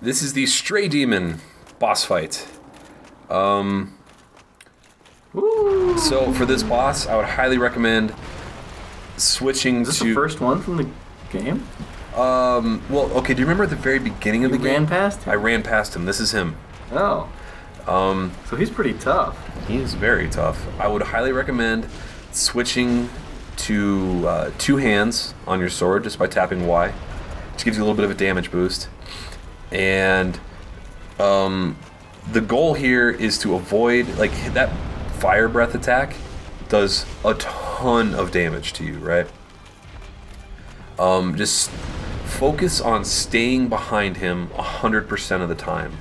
This is the Stray Demon boss fight. So for this boss, I would highly recommend switching Is this to... the first one from the game? Well, okay, do you remember at the very beginning of the game? You ran past him? I ran past him. This is him. Oh. So he's pretty tough. He is very tough. I would highly recommend switching to 2 hands on your sword just by tapping Y, which gives you a little bit of a damage boost. And the goal here is to avoid, like, that fire breath attack does a ton of damage to you, right? Just focus on staying behind him 100% of the time.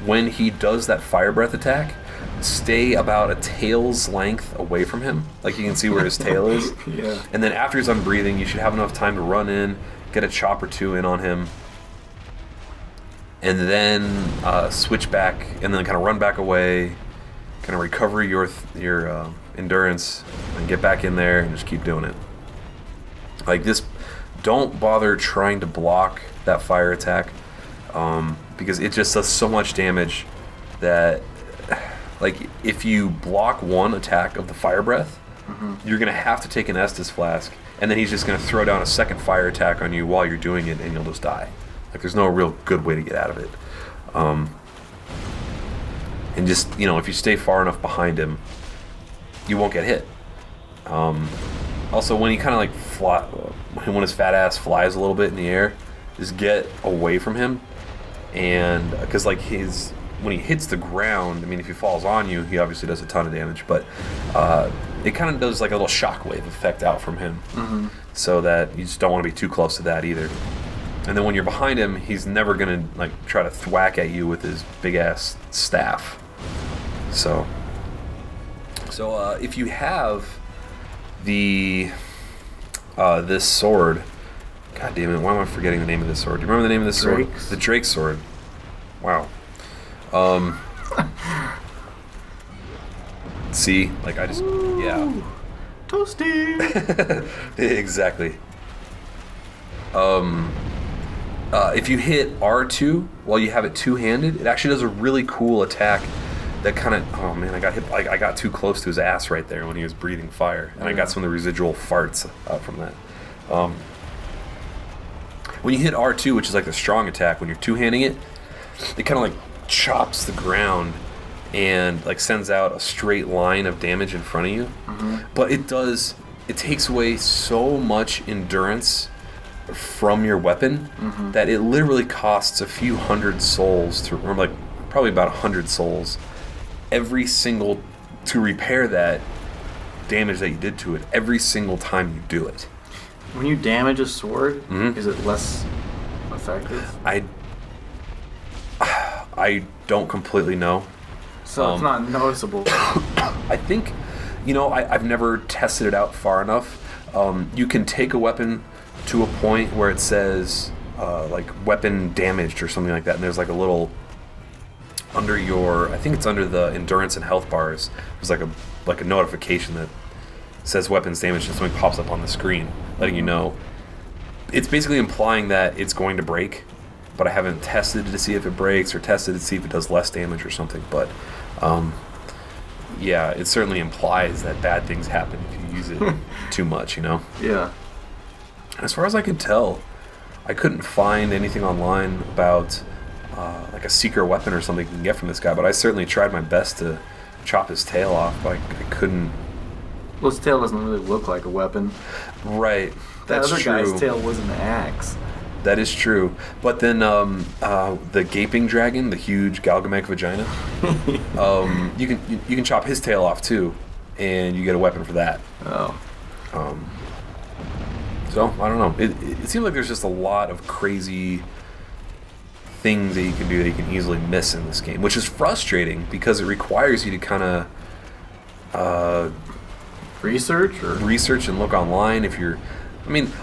When he does that fire breath attack, stay about a tail's length away from him. Like, you can see where his tail is. Yeah. And then after he's done breathing, you should have enough time to run in, get a chop or 2 in on him, and then switch back, and then kind of run back away, kind of recover your endurance, and get back in there and just keep doing it. Like this, don't bother trying to block that fire attack, because it just does so much damage that, like, if you block one attack of the fire breath, you're gonna have to take an Estus flask, and then he's just gonna throw down a second fire attack on you while you're doing it, and you'll just die. Like, there's no real good way to get out of it. And just, if you stay far enough behind him, you won't get hit. Also, when he kind of like when his fat ass flies a little bit in the air, just get away from him. And because like when he hits the ground, I mean, if he falls on you, he obviously does a ton of damage, but it kind of does like a little shockwave effect out from him, so that you just don't want to be too close to that either. And then when you're behind him, he's never gonna like try to thwack at you with his big ass staff. So if you have the this sword, god damn it, why am I forgetting the name of this sword? Do you remember the name of this sword? The Drake sword. Wow. See, like I just, yeah. Toasty. Exactly. If you hit R2 while you have it two-handed, it actually does a really cool attack that kind of, oh man, I got hit, I got too close to his ass right there when he was breathing fire, and I got some of the residual farts from that. When you hit R2, which is like the strong attack, when you're two-handing it, it kind of like chops the ground and like sends out a straight line of damage in front of you. But it takes away so much endurance from your weapon that it literally costs a few hundred souls or like probably about 100 souls to repair that damage that you did to it every single time you do it. When you damage a sword, is it less effective? I don't completely know. So it's not noticeable. I think, I've never tested it out far enough. You can take a weapon to a point where it says like weapon damaged or something like that, and there's like a little under I think it's under the endurance and health bars, there's like a notification that says weapons damaged, and something pops up on the screen letting you know. It's basically implying that it's going to break, but I haven't tested to see if it breaks or tested to see if it does less damage or something. But yeah, it certainly implies that bad things happen if you use it too much, Yeah. As far as I could tell, I couldn't find anything online about like a secret weapon or something you can get from this guy, but I certainly tried my best to chop his tail off, but I couldn't. Well, his tail doesn't really look like a weapon. Right. That's that other true. guy's tail was an axe. That is true. But then the gaping dragon, the huge Galgamech vagina, you can chop his tail off too, and you get a weapon for that. Oh. So I don't know. It seems like there's just a lot of crazy things that you can do that you can easily miss in this game, which is frustrating because it requires you to kind of research and look online.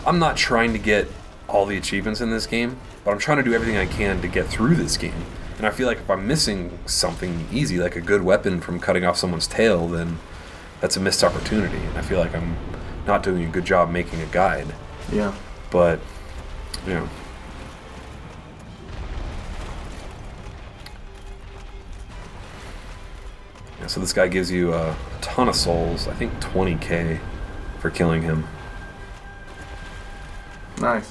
I'm not trying to get all the achievements in this game, but I'm trying to do everything I can to get through this game. And I feel like if I'm missing something easy, like a good weapon from cutting off someone's tail, then that's a missed opportunity. And I feel like I'm not doing a good job making a guide. Yeah. But, So this guy gives you a ton of souls. I think 20k for killing him. Nice.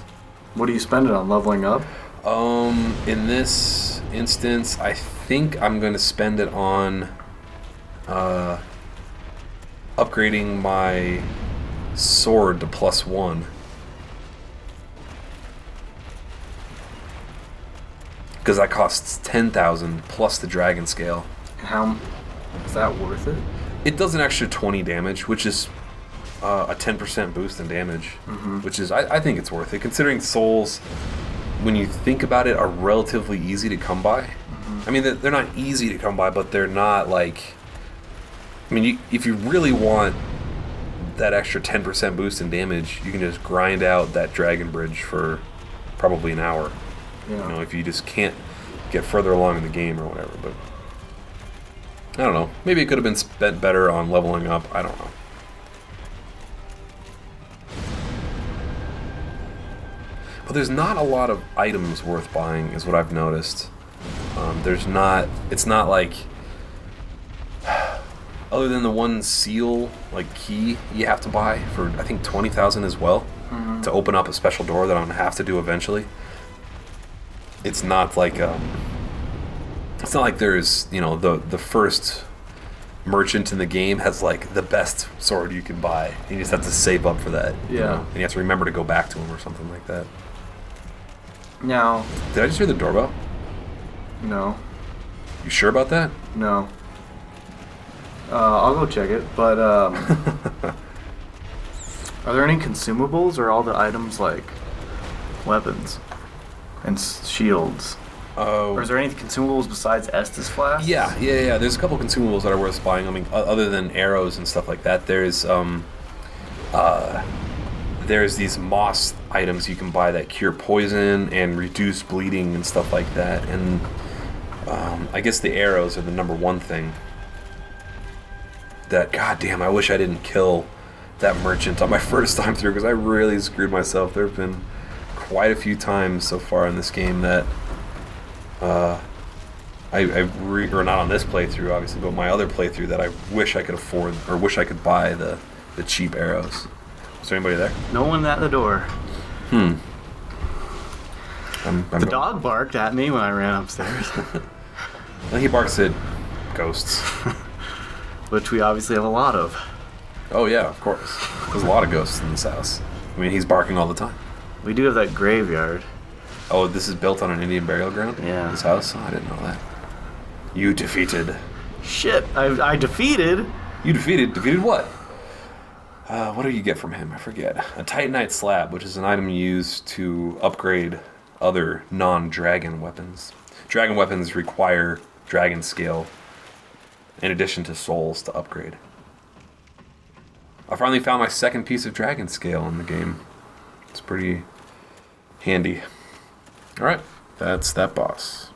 What do you spend it on? Leveling up? In this instance, I think I'm going to spend it on upgrading my sword to +1. Because that costs 10,000 plus the dragon scale. How is that worth it? It does an extra 20 damage, which is a 10% boost in damage, which is, I think it's worth it, considering souls, when you think about it, are relatively easy to come by. I mean, they're not easy to come by, but they're not like... I mean, if you really want that extra 10% boost in damage, you can just grind out that dragon bridge for probably an hour. Yeah. You know, if you just can't get further along in the game or whatever. But I don't know. Maybe it could have been spent better on leveling up. I don't know. But there's not a lot of items worth buying, is what I've noticed. There's not... It's not like... Other than the one seal, like, key you have to buy for, I think, 20,000 as well, to open up a special door that I'm going to have to do eventually. It's not like... it's not like there's, you know, the first merchant in the game has, like, the best sword you can buy. You just have to save up for that. Yeah. You know? And you have to remember to go back to him or something like that. Now... Did I just hear the doorbell? No. You sure about that? No. I'll go check it, but, are there any consumables, or are all the items, like, weapons and shields? Oh. Or is there any consumables besides Estus flasks? Yeah. There's a couple consumables that are worth buying. I mean, other than arrows and stuff like that, there's these moss items you can buy that cure poison and reduce bleeding and stuff like that. And I guess the arrows are the #1 thing. That, goddamn, I wish I didn't kill that merchant on my first time through, because I really screwed myself. There have been quite a few times so far in this game that or not on this playthrough, obviously, but my other playthrough, that I wish I could afford, or wish I could buy the cheap arrows. Is there anybody there? No one at the door. I'm The dog barked at me when I ran upstairs. Well, he barks at ghosts. Which we obviously have a lot of. Oh yeah, of course. There's a lot of ghosts in this house. I mean, he's barking all the time. We do have that graveyard. Oh, this is built on an Indian burial ground? Yeah. This house? Oh, I didn't know that. You defeated. Shit, I defeated? You defeated? Defeated what? What do you get from him? I forget. A Titanite slab, which is an item used to upgrade other non-dragon weapons. Dragon weapons require dragon scale in addition to souls to upgrade. I finally found my second piece of dragon scale in the game. It's pretty handy. Alright, that's that boss.